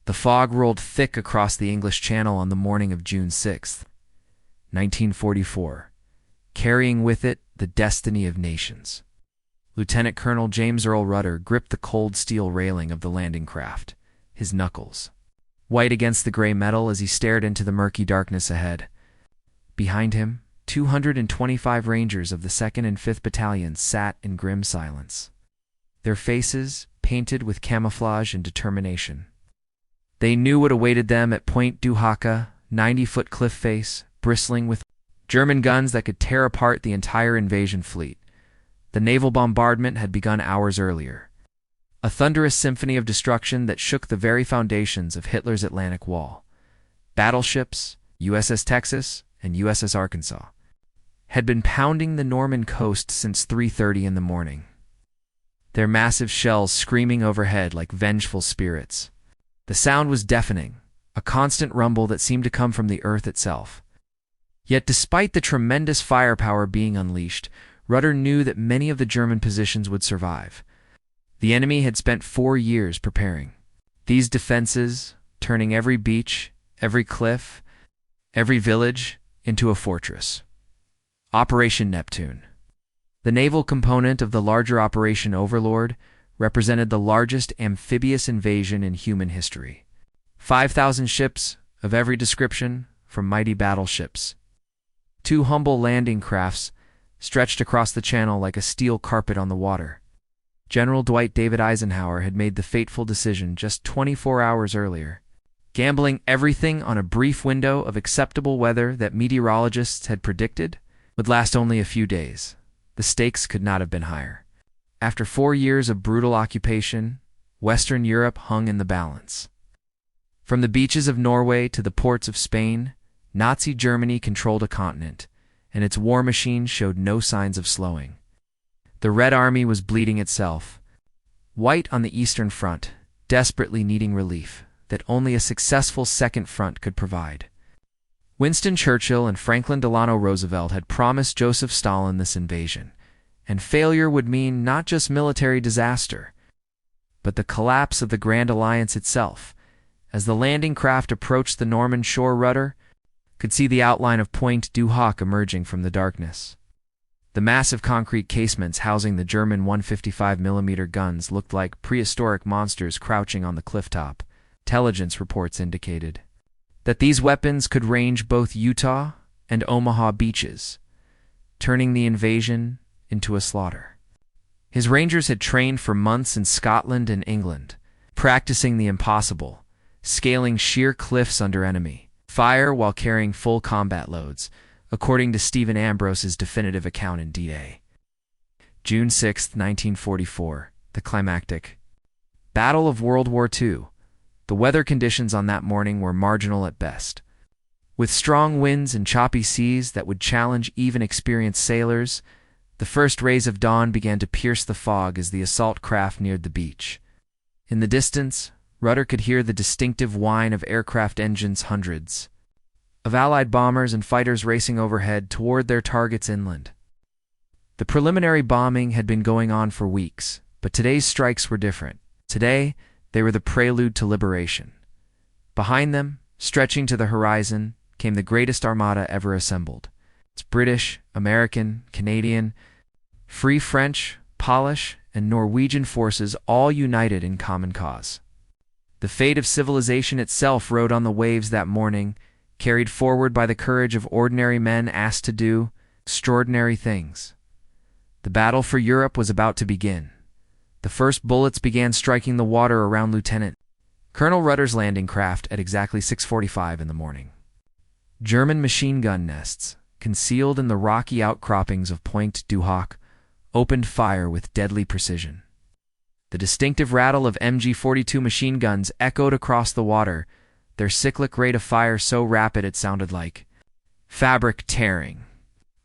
The fog rolled thick across the English Channel on the morning of June 6, 1944, carrying with it the destiny of nations. Lieutenant Colonel James Earl Rudder gripped the cold steel railing of the landing craft, his knuckles white against the gray metal as he stared into the murky darkness ahead. Behind him, 225 Rangers of the 2nd and 5th Battalions sat in grim silence, their faces painted with camouflage and determination. They knew what awaited them at Point du Hoc, 90-foot cliff face, bristling with German guns that could tear apart the entire invasion fleet. The naval bombardment had begun hours earlier, a thunderous symphony of destruction that shook the very foundations of Hitler's Atlantic Wall. Battleships, USS Texas and USS Arkansas, had been pounding the Norman coast since 3:30 in the morning, their massive shells screaming overhead like vengeful spirits. The sound was deafening, a constant rumble that seemed to come from the earth itself. Yet despite the tremendous firepower being unleashed, Rudder knew that many of the German positions would survive. The enemy had spent 4 years preparing these defenses, turning every beach, every cliff, every village into a fortress. Operation Neptune, the naval component of the larger Operation Overlord, represented the largest amphibious invasion in human history. 5,000 ships of every description, from mighty battleships to humble landing crafts, stretched across the channel like a steel carpet on the water. General Dwight David Eisenhower had made the fateful decision just 24 hours earlier, gambling everything on a brief window of acceptable weather that meteorologists had predicted would last only a few days. The stakes could not have been higher. After 4 years of brutal occupation, Western Europe hung in the balance. From the beaches of Norway to the ports of Spain, Nazi Germany controlled a continent, and its war machine showed no signs of slowing. The Red Army was bleeding itself, white on the Eastern Front, desperately needing relief that only a successful Second Front could provide. Winston Churchill and Franklin Delano Roosevelt had promised Joseph Stalin this invasion, and failure would mean not just military disaster, but the collapse of the Grand Alliance itself. As the landing craft approached the Norman shore, Rudder could see the outline of Point du Hoc emerging from the darkness. The massive concrete casements housing the German 155mm guns looked like prehistoric monsters crouching on the clifftop. Intelligence reports indicated that these weapons could range both Utah and Omaha beaches, turning the invasion into a slaughter. His Rangers had trained for months in Scotland and England, practicing the impossible, scaling sheer cliffs under enemy fire while carrying full combat loads, according to Stephen Ambrose's definitive account in D-Day. June 6, 1944, the climactic Battle of World War II. The weather conditions on that morning were marginal at best. With strong winds and choppy seas that would challenge even experienced sailors, the first rays of dawn began to pierce the fog as the assault craft neared the beach. In the distance, Rudder could hear the distinctive whine of aircraft engines, hundreds of Allied bombers and fighters racing overhead toward their targets inland. The preliminary bombing had been going on for weeks, but today's strikes were different. Today, they were the prelude to liberation. Behind them, stretching to the horizon, came the greatest armada ever assembled. It's British, American, Canadian, Free French, Polish, and Norwegian forces all united in common cause. The fate of civilization itself rode on the waves that morning, carried forward by the courage of ordinary men asked to do extraordinary things. The battle for Europe was about to begin. The first bullets began striking the water around Lieutenant Colonel Rudder's landing craft at exactly 6:45 in the morning. German machine gun nests, concealed in the rocky outcroppings of Point du Hoc, opened fire with deadly precision. The distinctive rattle of MG-42 machine guns echoed across the water, their cyclic rate of fire so rapid it sounded like fabric tearing.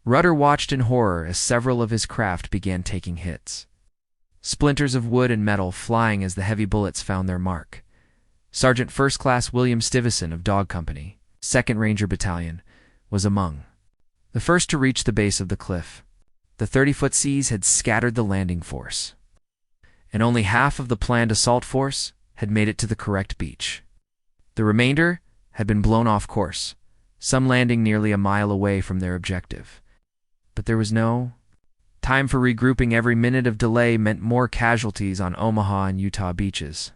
Rudder watched in horror as several of his craft began taking hits, splinters of wood and metal flying as the heavy bullets found their mark. Sergeant First Class William Stivison of Dog Company, 2nd Ranger Battalion, was among the first to reach the base of the cliff. The 30-foot seas had scattered the landing force, and only half of the planned assault force had made it to the correct beach. The remainder had been blown off course, some landing nearly a mile away from their objective. But there was no time for regrouping. Every minute of delay meant more casualties on Omaha and Utah beaches,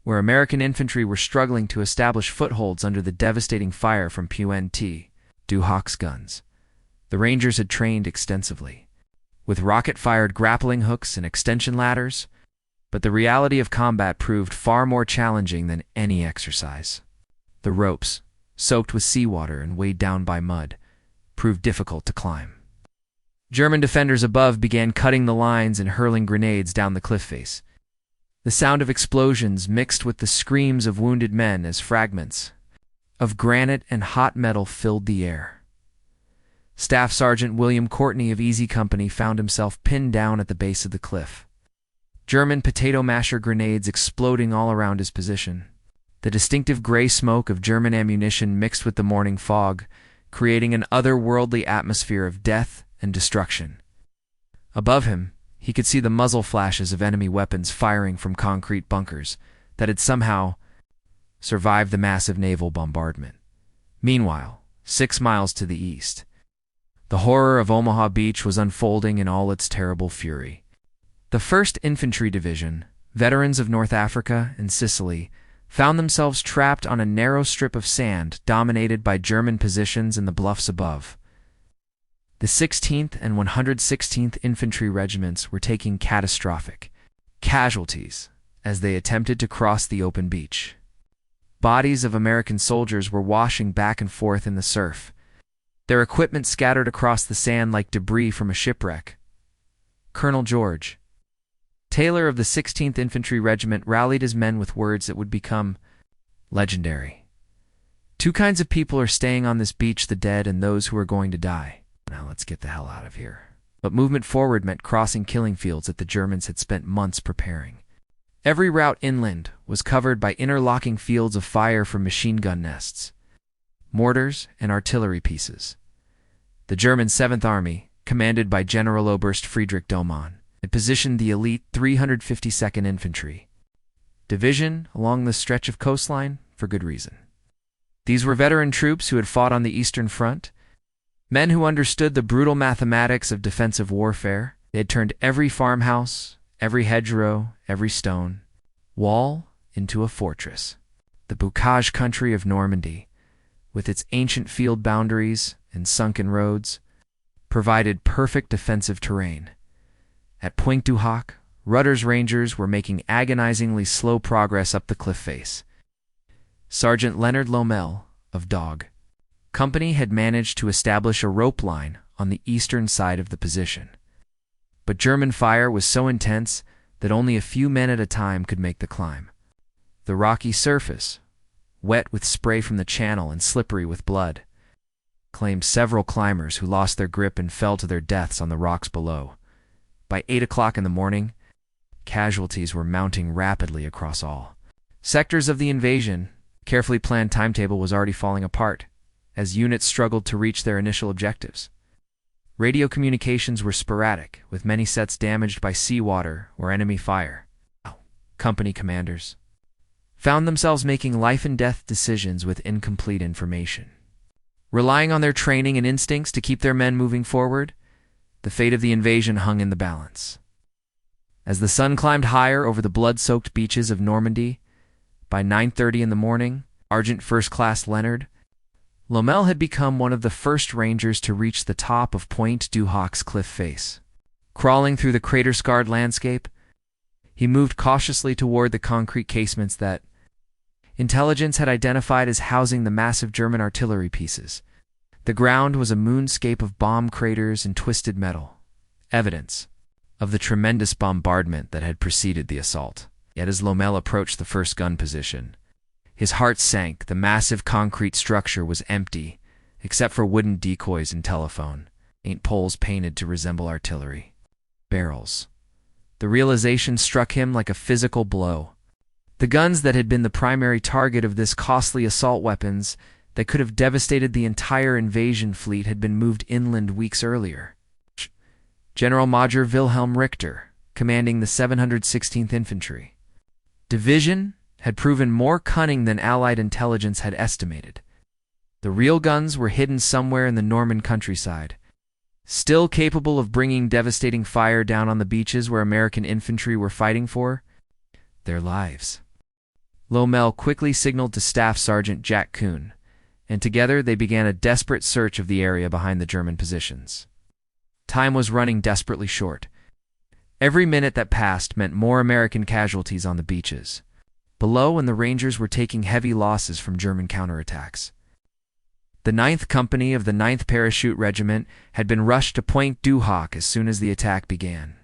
where American infantry were struggling to establish footholds under the devastating fire from Punt. Duhawk's guns. The Rangers had trained extensively, with rocket-fired grappling hooks and extension ladders, but the reality of combat proved far more challenging than any exercise. The ropes, soaked with seawater and weighed down by mud, proved difficult to climb. German defenders above began cutting the lines and hurling grenades down the cliff face. The sound of explosions mixed with the screams of wounded men as fragments of granite and hot metal filled the air. Staff Sergeant William Courtney of Easy Company found himself pinned down at the base of the cliff, German potato masher grenades exploding all around his position. The distinctive gray smoke of German ammunition mixed with the morning fog, creating an otherworldly atmosphere of death and destruction. Above him, he could see the muzzle flashes of enemy weapons firing from concrete bunkers that had somehow survived the massive naval bombardment. Meanwhile, 6 miles to the east, the horror of Omaha Beach was unfolding in all its terrible fury. The 1st Infantry Division, veterans of North Africa and Sicily, found themselves trapped on a narrow strip of sand dominated by German positions in the bluffs above. The 16th and 116th Infantry Regiments were taking catastrophic casualties as they attempted to cross the open beach. Bodies of American soldiers were washing back and forth in the surf, their equipment scattered across the sand like debris from a shipwreck. Colonel George Taylor of the 16th Infantry Regiment rallied his men with words that would become legendary. 2 kinds of people are staying on this beach, the dead and those who are going to die. Now let's get the hell out of here. But movement forward meant crossing killing fields that the Germans had spent months preparing. Every route inland was covered by interlocking fields of fire from machine gun nests, mortars, and artillery pieces. The German 7th Army, commanded by General Oberst Friedrich Domann, had positioned the elite 352nd Infantry Division along the stretch of coastline for good reason. These were veteran troops who had fought on the Eastern Front, men who understood the brutal mathematics of defensive warfare. They had turned every farmhouse, every hedgerow, every stone wall into a fortress. The bocage country of Normandy, with its ancient field boundaries and sunken roads, provided perfect defensive terrain. At Pointe du Hoc, Rudder's Rangers were making agonizingly slow progress up the cliff face. Sergeant Leonard Lomel, of Dog Company, had managed to establish a rope line on the eastern side of the position. But German fire was so intense that only a few men at a time could make the climb. The rocky surface, wet with spray from the channel and slippery with blood, claimed several climbers who lost their grip and fell to their deaths on the rocks below. By 8 o'clock in the morning, casualties were mounting rapidly across all sectors of the invasion. Carefully planned timetable was already falling apart as units struggled to reach their initial objectives. Radio communications were sporadic, with many sets damaged by seawater or enemy fire. Company commanders found themselves making life-and-death decisions with incomplete information. Relying on their training and instincts to keep their men moving forward, the fate of the invasion hung in the balance. As the sun climbed higher over the blood-soaked beaches of Normandy, by 9:30 in the morning, Sergeant First Class Leonard Lomel had become one of the first Rangers to reach the top of Pointe du Hoc's cliff face. Crawling through the crater-scarred landscape, he moved cautiously toward the concrete casements that intelligence had identified as housing the massive German artillery pieces. The ground was a moonscape of bomb craters and twisted metal, evidence of the tremendous bombardment that had preceded the assault. Yet as Lomel approached the first gun position, his heart sank. The massive concrete structure was empty, except for wooden decoys and telephone poles painted to resemble artillery barrels. The realization struck him like a physical blow. The guns that had been the primary target of this costly assault weapons that could have devastated the entire invasion fleet had been moved inland weeks earlier. General Major Wilhelm Richter, commanding the 716th Infantry Division, had proven more cunning than Allied intelligence had estimated. The real guns were hidden somewhere in the Norman countryside, still capable of bringing devastating fire down on the beaches where American infantry were fighting for their lives. Lommel quickly signaled to Staff Sergeant Jack Kuhn, and together they began a desperate search of the area behind the German positions. Time was running desperately short. Every minute that passed meant more American casualties on the beaches below, and the Rangers were taking heavy losses from German counterattacks. The 9th Company of the 9th Parachute Regiment had been rushed to Point du Hoc as soon as the attack began,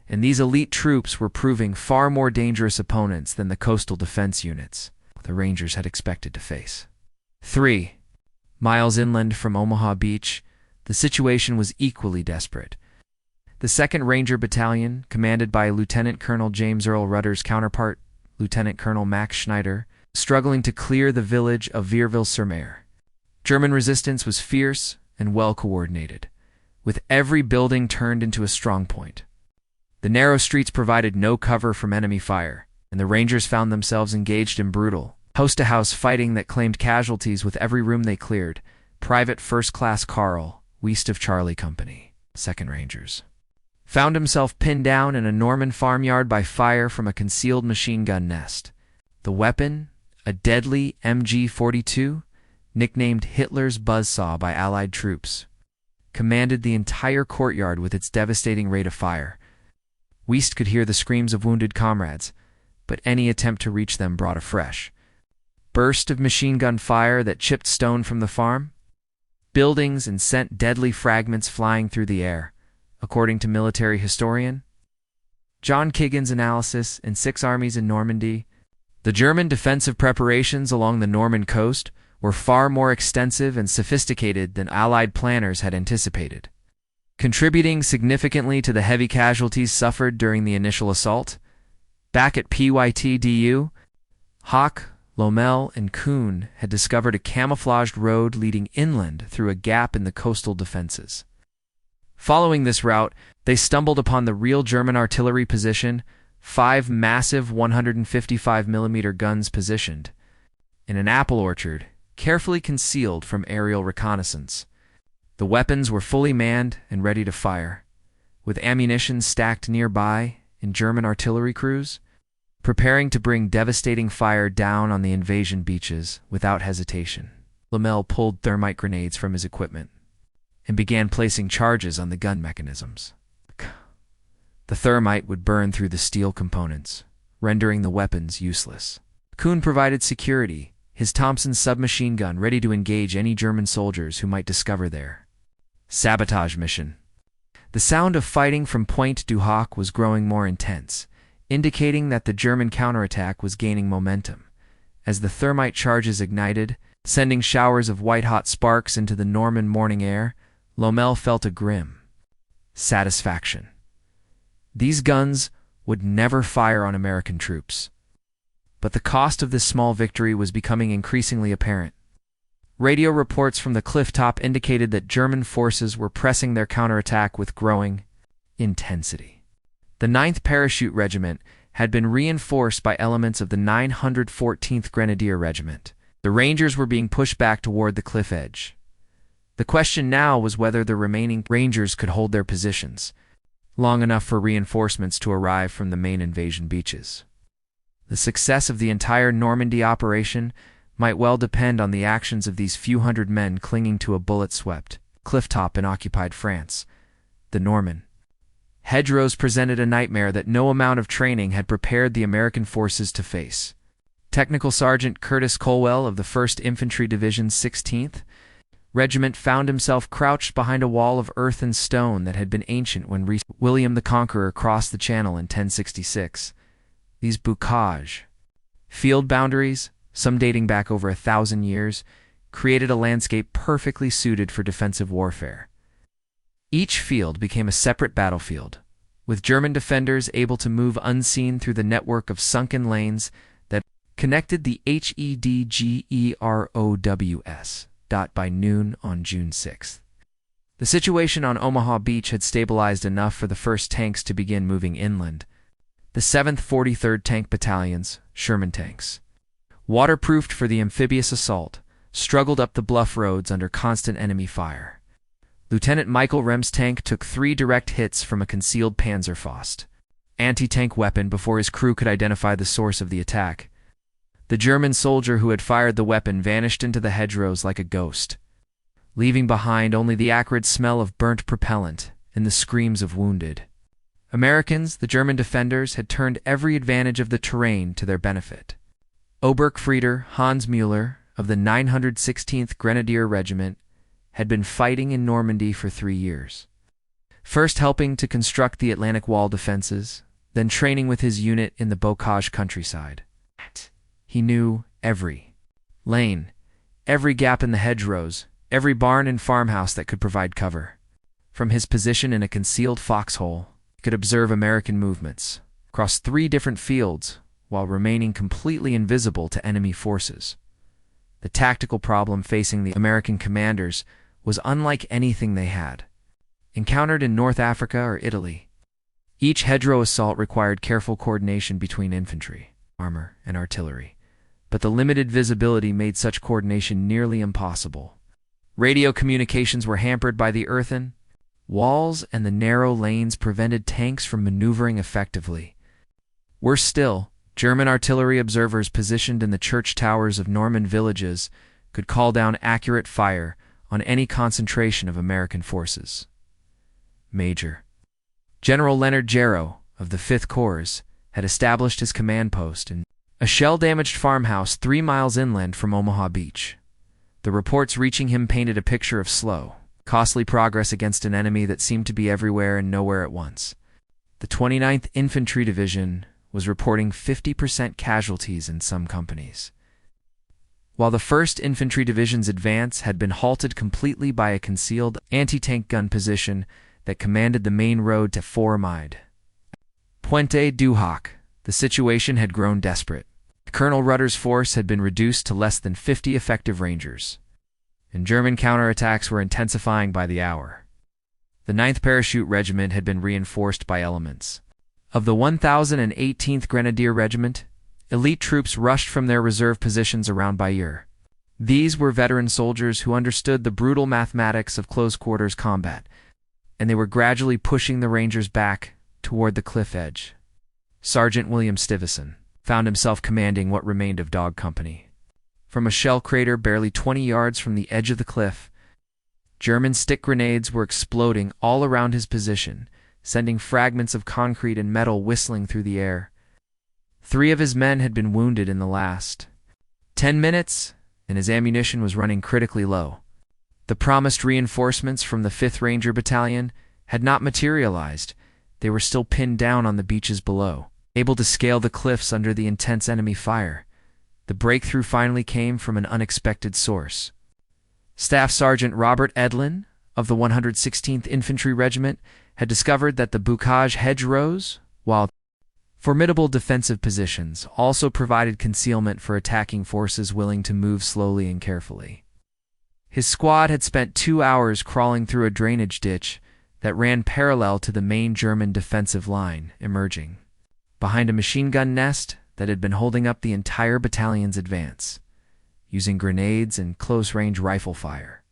and these elite troops were proving far more dangerous opponents than the coastal defense units the Rangers had expected to face. 3 miles inland from Omaha Beach, the situation was equally desperate. The 2nd Ranger Battalion, commanded by Lieutenant Colonel James Earl Rudder's counterpart, Lieutenant Colonel Max Schneider, struggling to clear the village of Vierville-sur-Mer. German resistance was fierce and well-coordinated, with every building turned into a strongpoint. The narrow streets provided no cover from enemy fire, and the Rangers found themselves engaged in brutal, house-to-house fighting that claimed casualties with every room they cleared. Private First Class Carl, west of Charlie Company, 2nd Rangers, found himself pinned down in a Norman farmyard by fire from a concealed machine gun nest. The weapon, a deadly MG-42, nicknamed Hitler's buzzsaw by Allied troops, commanded the entire courtyard with its devastating rate of fire. West could hear the screams of wounded comrades, but any attempt to reach them brought a fresh burst of machine gun fire that chipped stone from the farm, buildings, and sent deadly fragments flying through the air. According to military historian John Kigan's analysis in 6 Armies in Normandy, the German defensive preparations along the Norman coast were far more extensive and sophisticated than Allied planners had anticipated, contributing significantly to the heavy casualties suffered during the initial assault. Back at PYTDU, Hock, Lommel, and Kuhn had discovered a camouflaged road leading inland through a gap in the coastal defenses. Following this route, they stumbled upon the real German artillery position, 5 massive 155mm guns positioned in an apple orchard, carefully concealed from aerial reconnaissance. The weapons were fully manned and ready to fire, with ammunition stacked nearby in German artillery crews, preparing to bring devastating fire down on the invasion beaches without hesitation. Lommel pulled thermite grenades from his equipment and began placing charges on the gun mechanisms. The thermite would burn through the steel components, rendering the weapons useless. Kuhn provided security, his Thompson submachine gun ready to engage any German soldiers who might discover their sabotage mission. The sound of fighting from Point du Hoc was growing more intense, indicating that the German counterattack was gaining momentum. As the thermite charges ignited, sending showers of white-hot sparks into the Norman morning air, Lommel felt a grim satisfaction. These guns would never fire on American troops. But the cost of this small victory was becoming increasingly apparent. Radio reports from the cliff top indicated that German forces were pressing their counterattack with growing intensity. The 9th Parachute Regiment had been reinforced by elements of the 914th Grenadier Regiment. The Rangers were being pushed back toward the cliff edge. The question now was whether the remaining Rangers could hold their positions long enough for reinforcements to arrive from the main invasion beaches. The success of the entire Normandy operation might well depend on the actions of these few hundred men clinging to a bullet-swept clifftop in occupied France. The Norman hedgerows presented a nightmare that no amount of training had prepared the American forces to face. Technical Sergeant Curtis Colwell of the 1st Infantry Division's 16th Regiment found himself crouched behind a wall of earth and stone that had been ancient when William the Conqueror crossed the Channel in 1066. These bocage field boundaries, some dating back over 1,000 years, created a landscape perfectly suited for defensive warfare. Each field became a separate battlefield, with German defenders able to move unseen through the network of sunken lanes that connected the Hedgerows by noon on June 6th. The situation on Omaha Beach had stabilized enough for the first tanks to begin moving inland, The 7th 43rd Tank Battalion's Sherman tanks, waterproofed for the amphibious assault, struggled up the bluff roads under constant enemy fire. Lieutenant Michael Rem's tank took 3 direct hits from a concealed Panzerfaust anti-tank weapon before his crew could identify the source of the attack. The German soldier who had fired the weapon vanished into the hedgerows like a ghost, leaving behind only the acrid smell of burnt propellant and the screams of wounded. Americans, the German defenders, had turned every advantage of the terrain to their benefit. Oberstfrieder Hans Müller of the 916th Grenadier Regiment had been fighting in Normandy for 3 years, first helping to construct the Atlantic Wall defenses, then training with his unit in the Bocage countryside. He knew every lane, every gap in the hedgerows, every barn and farmhouse that could provide cover. From his position in a concealed foxhole, he could observe American movements across 3 different fields while remaining completely invisible to enemy forces. The tactical problem facing the American commanders was unlike anything they had encountered in North Africa or Italy. Each hedgerow assault required careful coordination between infantry, armor, and artillery, but the limited visibility made such coordination nearly impossible. Radio communications were hampered by the earthen walls, and the narrow lanes prevented tanks from maneuvering effectively. Worse still, German artillery observers positioned in the church towers of Norman villages could call down accurate fire on any concentration of American forces. Major General Leonard Jarrow of the 5th Corps had established his command post in a shell-damaged farmhouse 3 miles inland from Omaha Beach. The reports reaching him painted a picture of slow, costly progress against an enemy that seemed to be everywhere and nowhere at once. The 29th Infantry Division was reporting 50% casualties in some companies, while the 1st Infantry Division's advance had been halted completely by a concealed anti-tank gun position that commanded the main road to Fourmide. Puente du Hoc, the situation had grown desperate. Colonel Rutter's force had been reduced to less than 50 effective Rangers, and German counterattacks were intensifying by the hour. The 9th Parachute Regiment had been reinforced by elements of the 1018th Grenadier Regiment. Elite troops rushed from their reserve positions around Bayeux. These were veteran soldiers who understood the brutal mathematics of close-quarters combat, and they were gradually pushing the Rangers back toward the cliff edge. Sergeant William Stuyvesant found himself commanding what remained of Dog Company. From a shell crater barely 20 yards from the edge of the cliff, German stick grenades were exploding all around his position, sending fragments of concrete and metal whistling through the air. 3 of his men had been wounded in the last 10 minutes, and his ammunition was running critically low. The promised reinforcements from the 5th Ranger Battalion had not materialized. They were still pinned down on the beaches below, able to scale the cliffs under the intense enemy fire. The breakthrough finally came from an unexpected source. Staff Sergeant Robert Edlin of the 116th Infantry Regiment had discovered that the Bocage hedgerows, while formidable defensive positions, also provided concealment for attacking forces willing to move slowly and carefully. His squad had spent 2 hours crawling through a drainage ditch that ran parallel to the main German defensive line emerging behind a machine gun nest that had been holding up the entire battalion's advance, using grenades and close-range rifle fire.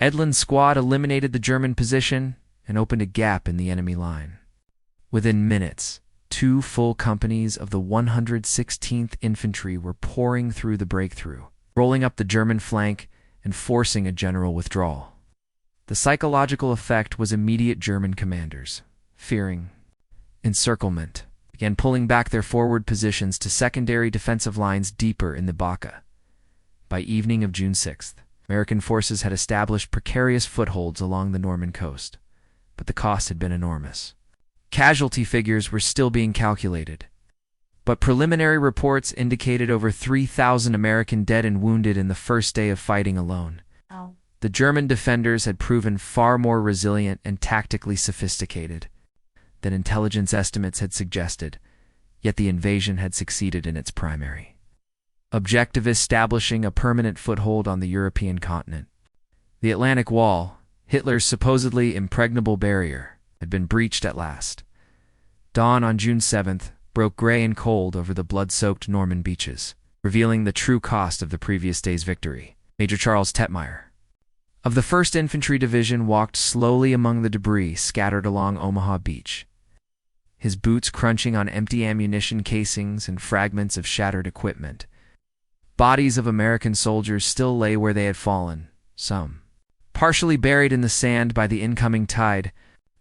Edlin's squad eliminated the German position and opened a gap in the enemy line. Within minutes, 2 full companies of the 116th Infantry were pouring through the breakthrough, rolling up the German flank and forcing a general withdrawal. The psychological effect was immediate. German commanders, fearing encirclement, began pulling back their forward positions to secondary defensive lines deeper in the Baca. By evening of June 6th, American forces had established precarious footholds along the Norman coast, but the cost had been enormous. Casualty figures were still being calculated, but preliminary reports indicated over 3,000 American dead and wounded in the first day of fighting alone. The German defenders had proven far more resilient and tactically sophisticated than intelligence estimates had suggested, yet the invasion had succeeded in its primary objective, establishing a permanent foothold on the European continent. The Atlantic Wall, Hitler's supposedly impregnable barrier, had been breached at last. Dawn on June 7th broke gray and cold over the blood-soaked Norman beaches, revealing the true cost of the previous day's victory. Major Charles Tetmeyer of the 1st Infantry Division walked slowly among the debris scattered along Omaha Beach, his boots crunching on empty ammunition casings and fragments of shattered equipment. Bodies of American soldiers still lay where they had fallen, some partially buried in the sand by the incoming tide.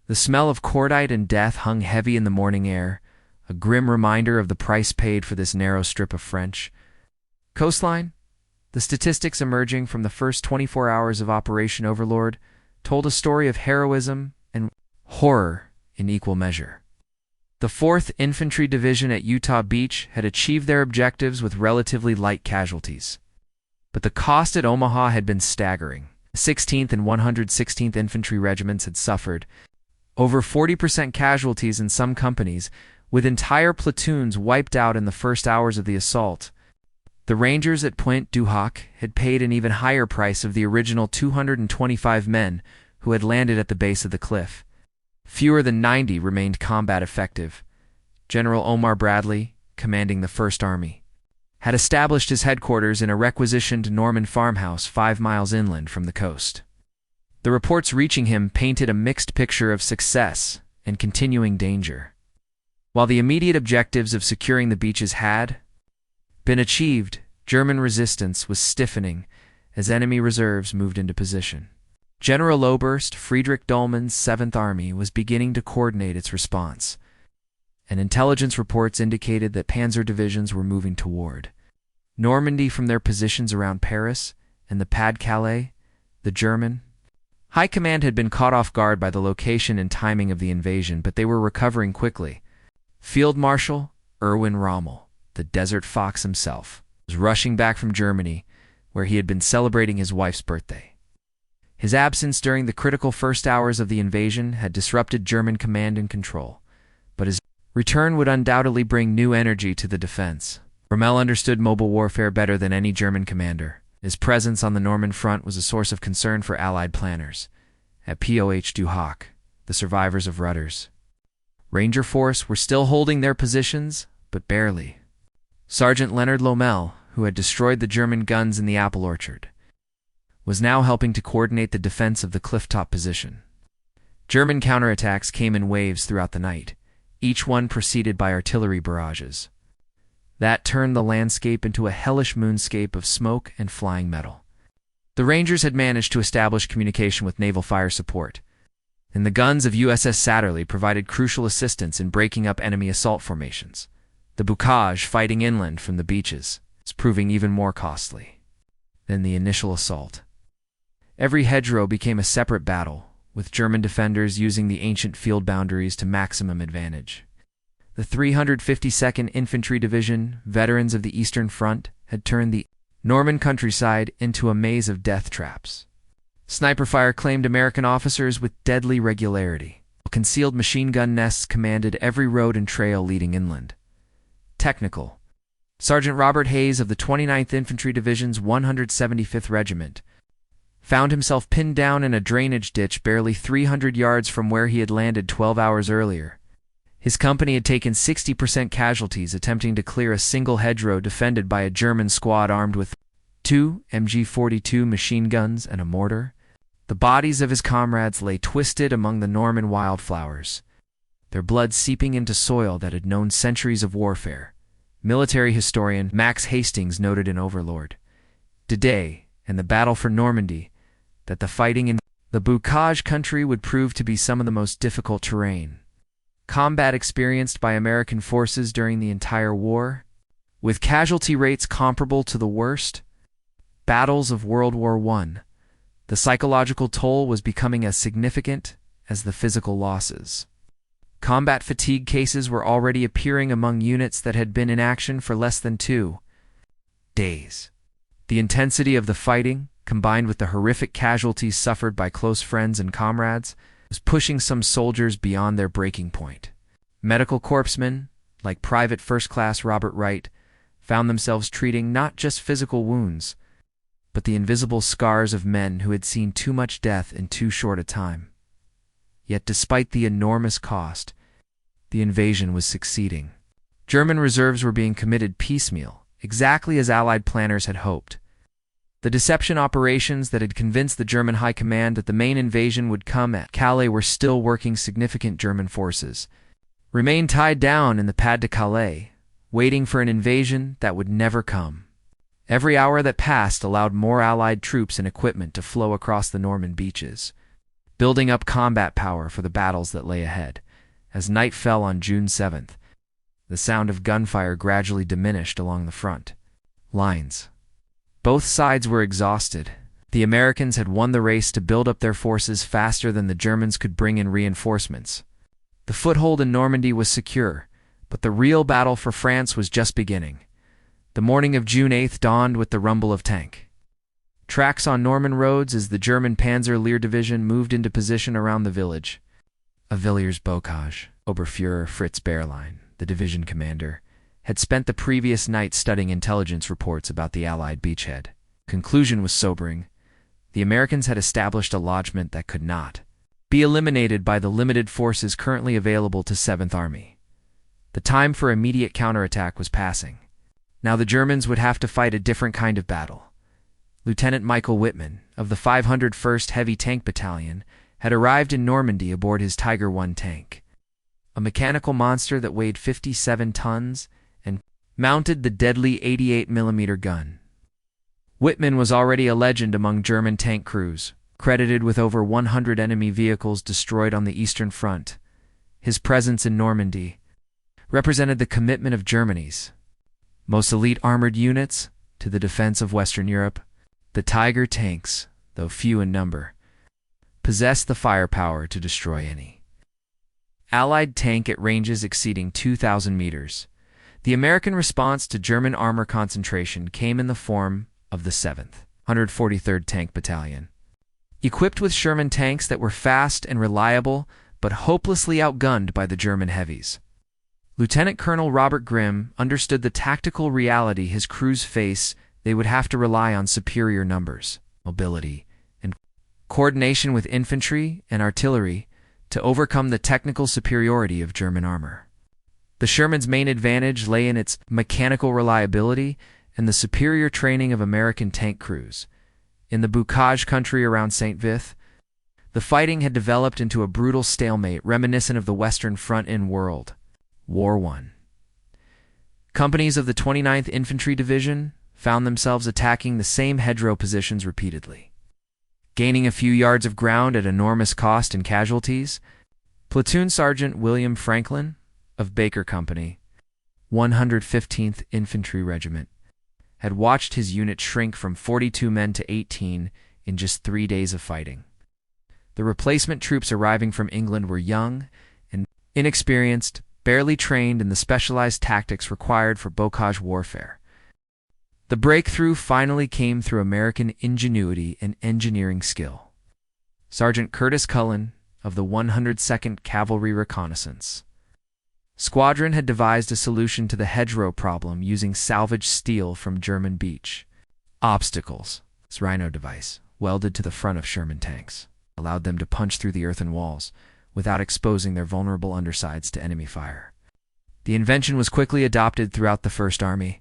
The smell of cordite and death hung heavy in the morning air, a grim reminder of the price paid for this narrow strip of French coastline. The statistics emerging from the first 24 hours of Operation Overlord told a story of heroism and horror in equal measure. The 4th Infantry Division at Utah Beach had achieved their objectives with relatively light casualties, but the cost at Omaha had been staggering. The 16th and 116th Infantry Regiments had suffered over 40% casualties in some companies, with entire platoons wiped out in the first hours of the assault. The Rangers at Pointe du Hoc had paid an even higher price of the original 225 men who had landed at the base of the cliff. Fewer than 90 remained combat effective. General Omar Bradley, commanding the 1st Army, had established his headquarters in a requisitioned Norman farmhouse 5 miles inland from the coast. The reports reaching him painted a mixed picture of success and continuing danger. While the immediate objectives of securing the beaches had been achieved, German resistance was stiffening as enemy reserves moved into position. General Oberst Friedrich Dollmann's 7th Army was beginning to coordinate its response, and intelligence reports indicated that panzer divisions were moving toward Normandy from their positions around Paris and the Pas-de-Calais. The German High Command had been caught off guard by the location and timing of the invasion, but they were recovering quickly. Field Marshal Erwin Rommel, the Desert Fox himself, was rushing back from Germany, where he had been celebrating his wife's birthday. His absence during the critical first hours of the invasion had disrupted German command and control, but his return would undoubtedly bring new energy to the defense. Rommel understood mobile warfare better than any German commander. His presence on the Norman front was a source of concern for Allied planners. At Pointe du Hoc, the survivors of Rutter's Ranger Force were still holding their positions, but barely. Sergeant Leonard Lommel, who had destroyed the German guns in the apple orchard, was now helping to coordinate the defense of the clifftop position. German counterattacks came in waves throughout the night, each one preceded by artillery barrages. That turned the landscape into a hellish moonscape of smoke and flying metal. The Rangers had managed to establish communication with naval fire support, and the guns of USS Satterley provided crucial assistance in breaking up enemy assault formations. The bocage fighting inland from the beaches is proving even more costly than the initial assault. Every hedgerow became a separate battle, with German defenders using the ancient field boundaries to maximum advantage. The 352nd Infantry Division, veterans of the Eastern Front, had turned the Norman countryside into a maze of death traps. Sniper fire claimed American officers with deadly regularity, while concealed machine gun nests commanded every road and trail leading inland. Technical Sergeant Robert Hayes of the 29th Infantry Division's 175th Regiment found himself pinned down in a drainage ditch barely 300 yards from where he had landed 12 hours earlier. His company had taken 60% casualties attempting to clear a single hedgerow defended by a German squad armed with 2 MG-42 machine guns and a mortar. The bodies of his comrades lay twisted among the Norman wildflowers, their blood seeping into soil that had known centuries of warfare. Military historian Max Hastings noted in Overlord, "Today, and the battle for Normandy, that the fighting in the bocage country would prove to be some of the most difficult terrain. Combat experienced by American forces during the entire war, with casualty rates comparable to the worst battles of World War I, the psychological toll was becoming as significant as the physical losses. Combat fatigue cases were already appearing among units that had been in action for less than 2 days. The intensity of the fighting, combined with the horrific casualties suffered by close friends and comrades, was pushing some soldiers beyond their breaking point. Medical corpsmen, like Private First Class Robert Wright, found themselves treating not just physical wounds, but the invisible scars of men who had seen too much death in too short a time. Yet despite the enormous cost, the invasion was succeeding. German reserves were being committed piecemeal, exactly as Allied planners had hoped. The deception operations that had convinced the German high command that the main invasion would come at Calais were still working. Significant German forces remained tied down in the Pas de Calais, waiting for an invasion that would never come. Every hour that passed allowed more Allied troops and equipment to flow across the Norman beaches, building up combat power for the battles that lay ahead. As night fell on June 7th, the sound of gunfire gradually diminished along the front lines. Both sides were exhausted. The Americans had won the race to build up their forces faster than the Germans could bring in reinforcements. The foothold in Normandy was secure, but the real battle for France was just beginning. The morning of June 8th dawned with the rumble of tank tracks on Norman roads as the German Panzer Lehr Division moved into position around the village of Villers-Bocage. Oberfuhrer Fritz Behrlein, the division commander, had spent the previous night studying intelligence reports about the Allied beachhead. Conclusion was sobering. The Americans had established a lodgment that could not be eliminated by the limited forces currently available to 7th Army. The time for immediate counterattack was passing. Now the Germans would have to fight a different kind of battle. Lieutenant Michael Wittmann, of the 501st Heavy Tank Battalion, had arrived in Normandy aboard his Tiger I tank, a mechanical monster that weighed 57 tons and mounted the deadly 88mm gun. Wittmann was already a legend among German tank crews, credited with over 100 enemy vehicles destroyed on the Eastern Front. His presence in Normandy represented the commitment of Germany's most elite armored units to the defense of Western Europe. The Tiger tanks, though few in number, possessed the firepower to destroy any Allied tank at ranges exceeding 2,000 meters. The American response to German armor concentration came in the form of the 7th 143rd Tank Battalion. Equipped with Sherman tanks that were fast and reliable, but hopelessly outgunned by the German heavies. Lieutenant Colonel Robert Grimm understood the tactical reality his crews face. They would have to rely on superior numbers, mobility, and coordination with infantry and artillery to overcome the technical superiority of German armor. The Sherman's main advantage lay in its mechanical reliability and the superior training of American tank crews. In the Bocage country around St. Vith, the fighting had developed into a brutal stalemate reminiscent of the Western Front in World War I. Companies of the 29th Infantry Division found themselves attacking the same hedgerow positions repeatedly, gaining a few yards of ground at enormous cost and casualties. Platoon Sergeant William Franklin of Baker Company, 115th Infantry Regiment, had watched his unit shrink from 42 men to 18 in just 3 days of fighting. The replacement troops arriving from England were young and inexperienced, barely trained in the specialized tactics required for Bocage warfare. The breakthrough finally came through American ingenuity and engineering skill. Sergeant Curtis Cullen of the 102nd Cavalry Reconnaissance Squadron had devised a solution to the hedgerow problem using salvaged steel from German beach obstacles. This rhino device, welded to the front of Sherman tanks, allowed them to punch through the earthen walls without exposing their vulnerable undersides to enemy fire. The invention was quickly adopted throughout the First Army,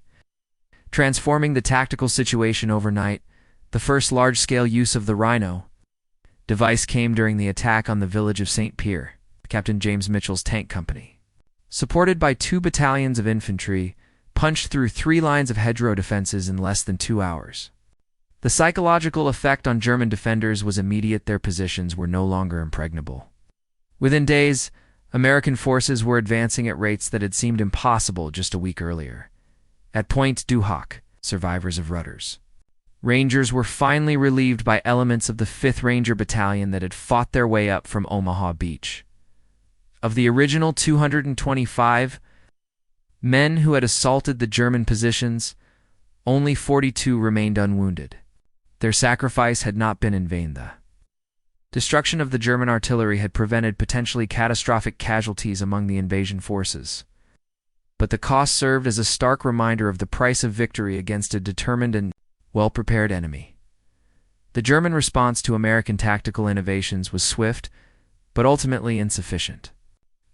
transforming the tactical situation overnight. The first large-scale use of the rhino device came during the attack on the village of St. Pierre, Captain James Mitchell's tank company, supported by 2 battalions of infantry, punched through 3 lines of hedgerow defenses in less than 2 hours. The psychological effect on German defenders was immediate. Their positions were no longer impregnable. Within days, American forces were advancing at rates that had seemed impossible just a week earlier. At Point du Hoc, survivors of Rudders, Rangers were finally relieved by elements of the 5th Ranger Battalion that had fought their way up from Omaha Beach. Of the original 225 men who had assaulted the German positions, only 42 remained unwounded. Their sacrifice had not been in vain. The destruction of the German artillery had prevented potentially catastrophic casualties among the invasion forces. But the cost served as a stark reminder of the price of victory against a determined and well-prepared enemy. The German response to American tactical innovations was swift, but ultimately insufficient.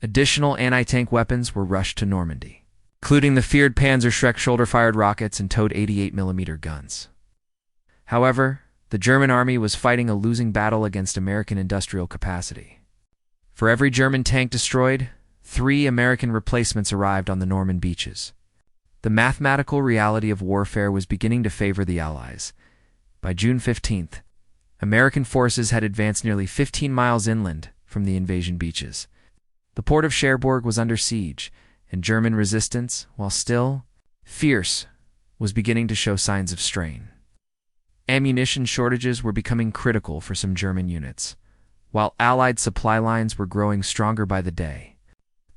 Additional anti-tank weapons were rushed to Normandy. including the feared Panzerschreck shoulder-fired rockets and towed 88mm guns. However, the German army was fighting a losing battle against American industrial capacity. For every German tank destroyed, 3 American replacements arrived on the Norman beaches. The mathematical reality of warfare was beginning to favor the Allies. By June 15th, American forces had advanced nearly 15 miles inland from the invasion beaches. The port of Cherbourg was under siege, and German resistance, while still fierce, was beginning to show signs of strain. Ammunition shortages were becoming critical for some German units, while Allied supply lines were growing stronger by the day.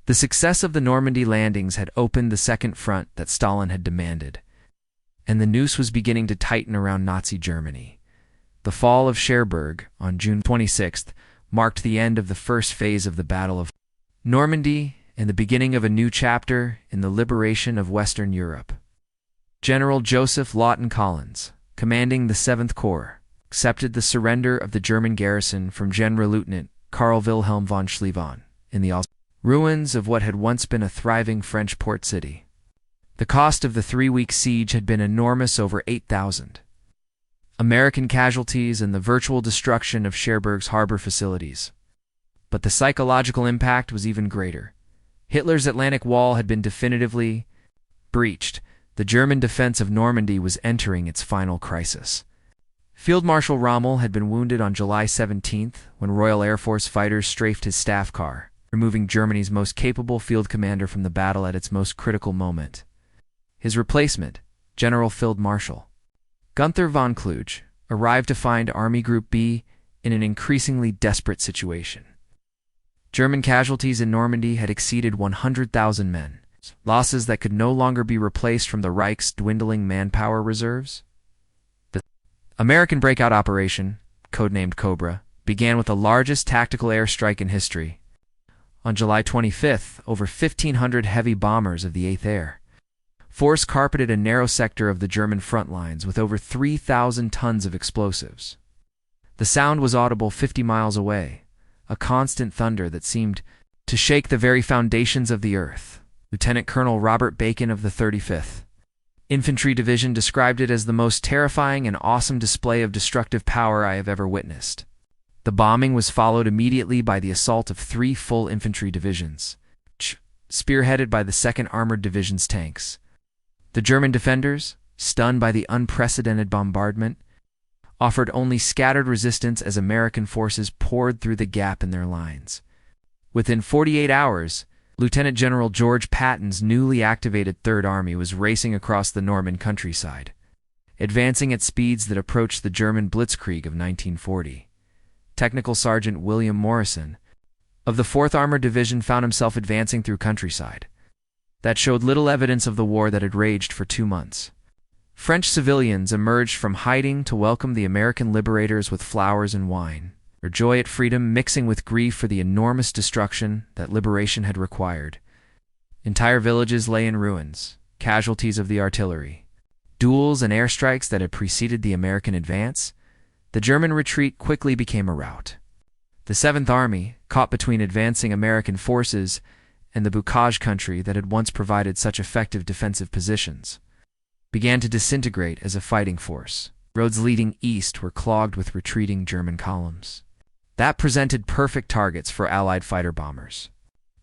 The success of the Normandy landings had opened the second front that Stalin had demanded, and the noose was beginning to tighten around Nazi Germany. The fall of Cherbourg on June 26th marked the end of the first phase of the Battle of Normandy and the beginning of a new chapter in the liberation of Western Europe. General Joseph Lawton Collins, commanding the 7th Corps, accepted the surrender of the German garrison from Generalleutnant Karl Wilhelm von Schlieffen in the ruins of what had once been a thriving French port city. The cost of the 3-week siege had been enormous, over 8,000 American casualties and the virtual destruction of Cherbourg's harbor facilities. But the psychological impact was even greater. Hitler's Atlantic Wall had been definitively breached. The German defense of Normandy was entering its final crisis. Field Marshal Rommel had been wounded on July 17th when Royal Air Force fighters strafed his staff car, removing Germany's most capable field commander from the battle at its most critical moment. His replacement, General Field Marshal Gunther von Kluge, arrived to find Army Group B in an increasingly desperate situation. German casualties in Normandy had exceeded 100,000 men, losses that could no longer be replaced from the Reich's dwindling manpower reserves. The American breakout operation, codenamed Cobra, began with the largest tactical airstrike in history. On July 25th, over 1,500 heavy bombers of the 8th Air Force carpeted a narrow sector of the German front lines with over 3,000 tons of explosives. The sound was audible 50 miles away, a constant thunder that seemed to shake the very foundations of the earth. Lieutenant Colonel Robert Bacon of the 35th Infantry Division described it as the most terrifying and awesome display of destructive power I have ever witnessed. The bombing was followed immediately by the assault of 3 full infantry divisions, spearheaded by the 2nd Armored Division's tanks. The German defenders, stunned by the unprecedented bombardment, offered only scattered resistance as American forces poured through the gap in their lines. Within 48 hours, Lieutenant General George Patton's newly activated Third Army was racing across the Norman countryside, advancing at speeds that approached the German Blitzkrieg of 1940. Technical Sergeant William Morrison of the 4th Armored Division found himself advancing through countryside that showed little evidence of the war that had raged for 2 months. French civilians emerged from hiding to welcome the American liberators with flowers and wine, their joy at freedom mixing with grief for the enormous destruction that liberation had required. Entire villages lay in ruins, casualties of the artillery, duels and airstrikes that had preceded the American advance. The German retreat quickly became a rout. The 7th Army, caught between advancing American forces and the Bocage country that had once provided such effective defensive positions, began to disintegrate as a fighting force. Roads leading east were clogged with retreating German columns that presented perfect targets for Allied fighter bombers.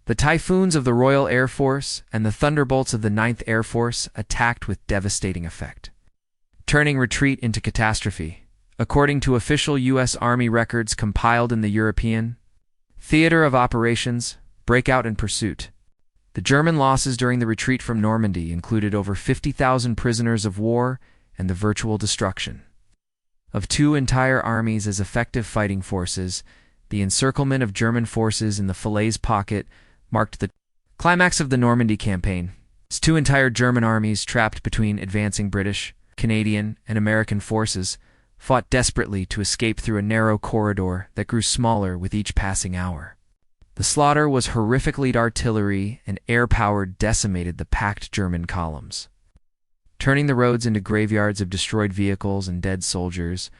The Typhoons of the Royal Air Force and the Thunderbolts of the 9th Air Force attacked with devastating effect, turning retreat into catastrophe. According to official U.S. Army records compiled in the European Theater of Operations, Breakout and Pursuit, the German losses during the retreat from Normandy included over 50,000 prisoners of war and the virtual destruction of 2 entire armies as effective fighting forces. The encirclement of German forces in the Falaise Pocket marked the climax of the Normandy campaign, as 2 entire German armies trapped between advancing British, Canadian, and American forces fought desperately to escape through a narrow corridor that grew smaller with each passing hour. The slaughter was horrifically artillery and air-powered decimated the packed German columns, turning the roads into graveyards of destroyed vehicles and dead soldiers.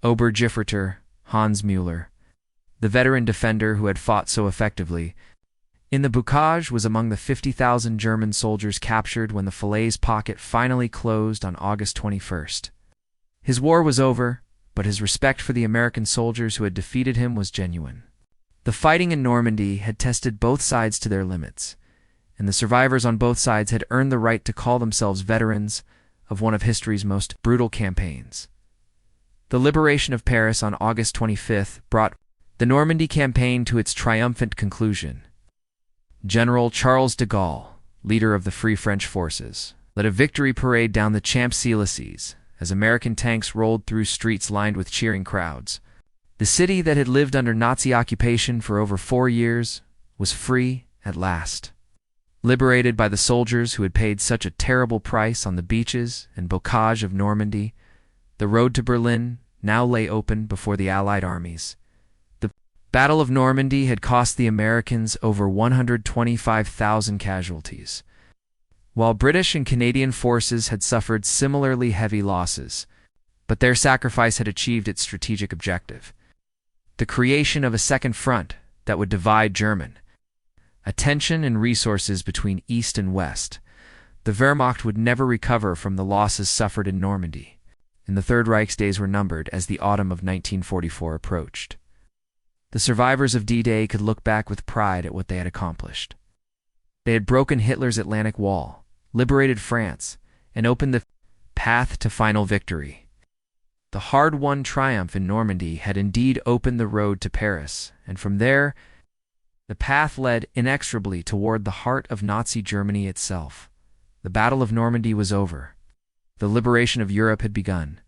Obergifreiter Hans Müller, the veteran defender who had fought so effectively, In the Bocage was among the 50,000 German soldiers captured when the Falaise pocket finally closed on August 21st. His war was over, but his respect for the American soldiers who had defeated him was genuine. The fighting in Normandy had tested both sides to their limits, and the survivors on both sides had earned the right to call themselves veterans of one of history's most brutal campaigns. The liberation of Paris on August 25th brought the Normandy campaign to its triumphant conclusion. General Charles de Gaulle, leader of the Free French forces, led a victory parade down the Champs-Élysées as American tanks rolled through streets lined with cheering crowds. The city that had lived under Nazi occupation for over 4 years was free at last. Liberated by the soldiers who had paid such a terrible price on the beaches and bocage of Normandy, the road to Berlin now lay open before the Allied armies. The Battle of Normandy had cost the Americans over 125,000 casualties, while British and Canadian forces had suffered similarly heavy losses, but their sacrifice had achieved its strategic objective: the creation of a second front that would divide German attention and resources between East and West. The Wehrmacht would never recover from the losses suffered in Normandy, and the Third Reich's days were numbered as the autumn of 1944 approached. The survivors of D-Day could look back with pride at what they had accomplished. They had broken Hitler's Atlantic Wall, liberated France, and opened the path to final victory. The hard-won triumph in Normandy had indeed opened the road to Paris, and from there, the path led inexorably toward the heart of Nazi Germany itself. The Battle of Normandy was over. The liberation of Europe had begun.